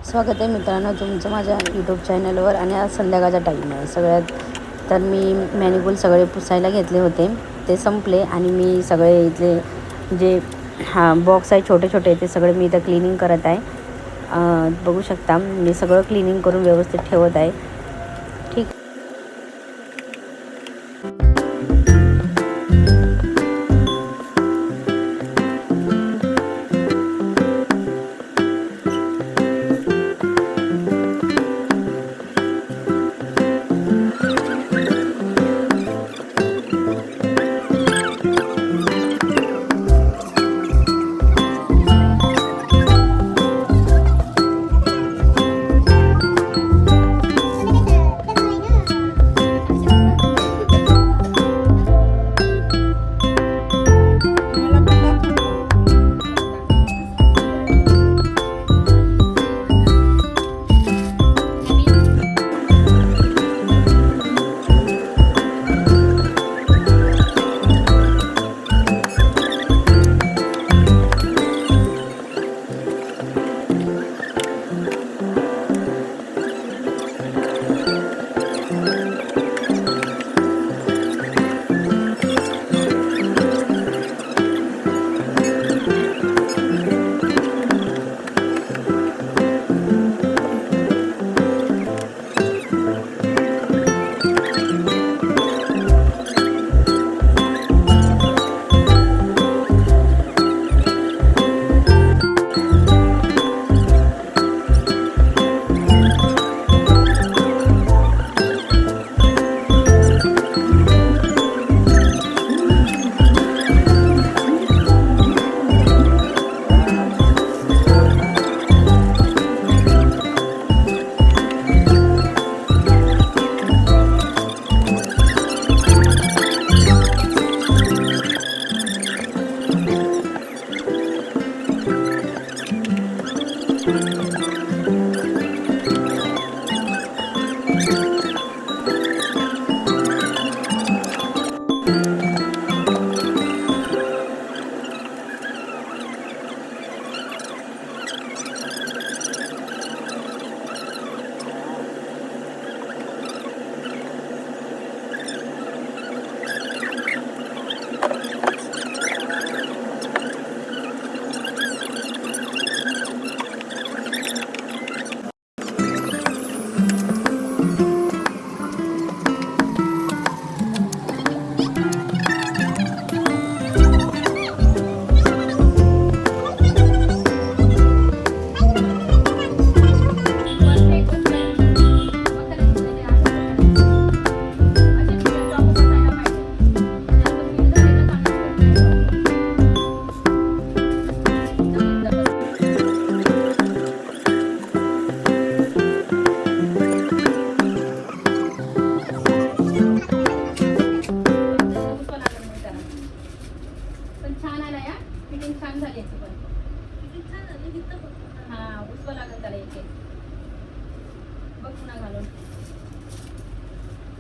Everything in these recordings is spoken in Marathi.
स्वागत आहे मित्रांनो तुमचं माझ्या यूट्यूब चॅनलवर. आणि आज संध्याकाळचा टाईम आहे. सगळ्यात तर मी मॅनिक्यूल सगळे पुसायला घेतले होते, ते संपले आणि मी सगळे इथले जे बॉक्स आहे छोटे छोटे ते सगळे मी इथं क्लिनिंग करत आहे. बघू शकता मी सगळं क्लिनिंग करून व्यवस्थित ठेवत आहे. ठीक.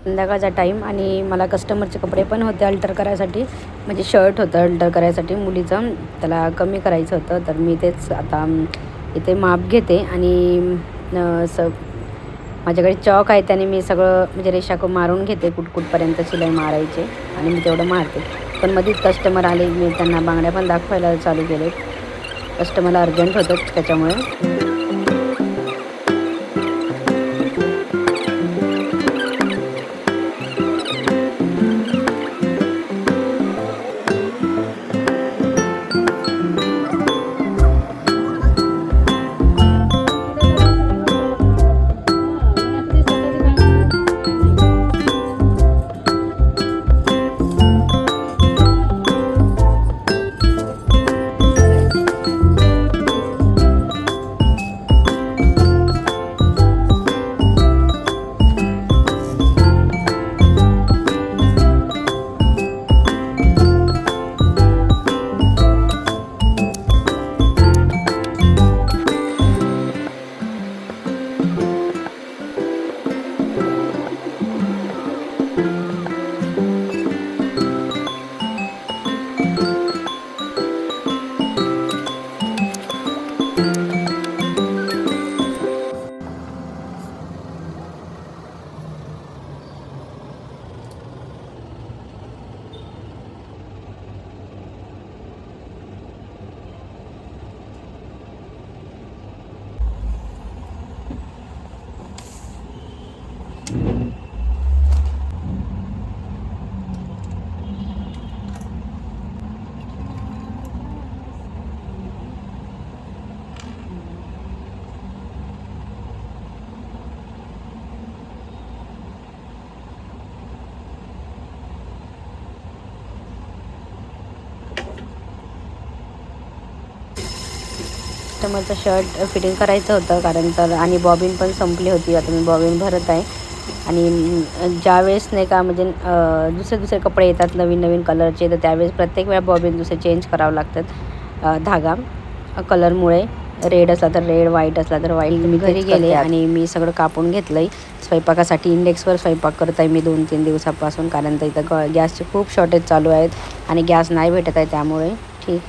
संध्याकाळचा टाईम आणि मला कस्टमरचे कपडे पण होते अल्टर करायसाठी, म्हणजे शर्ट होतं अल्टर करायसाठी मुलीचं, त्याला कमी करायचं होतं. तर मी तेच आता इथे माप घेते आणि माझ्याकडे चॉक आहे त्याने मी सगळं म्हणजे रेषा मारून घेते, कुठपर्यंत शिलाई मारायचे आणि मी तेवढं मारते. पण मध्येच कस्टमर आले, मी त्यांना बांगड्या पण दाखवायला चालू केले. कस्टमरला अर्जंट होतं त्याच्यामुळे. कस्टमरचं शर्ट फिटिंग करायचं होतं कारण तर आणि बॉबिन पण संपली होती. आता मी बॉबिन भरत आहे. आणि ज्यावेळेस नाही का म्हणजे दुसरे कपडे येतात नवीन कलरचे, तर त्यावेळेस प्रत्येक वेळा बॉबिन दुसरे चेंज करावं लागतात. धागा कलरमुळे रेड असला तर रेड, व्हाईट असला तर व्हाईट. मी घरी गेले आणि मी सगळं कापून घेतलं आहे. स्वयंपाकासाठी इंडेक्सवर स्वयंपाक करत आहे मी 2-3 दिवसापासून, कारण तर इथं गॅसचे खूप शॉर्टेज चालू आहेत आणि गॅस नाही भेटत आहे, त्यामुळे ठीक आहे.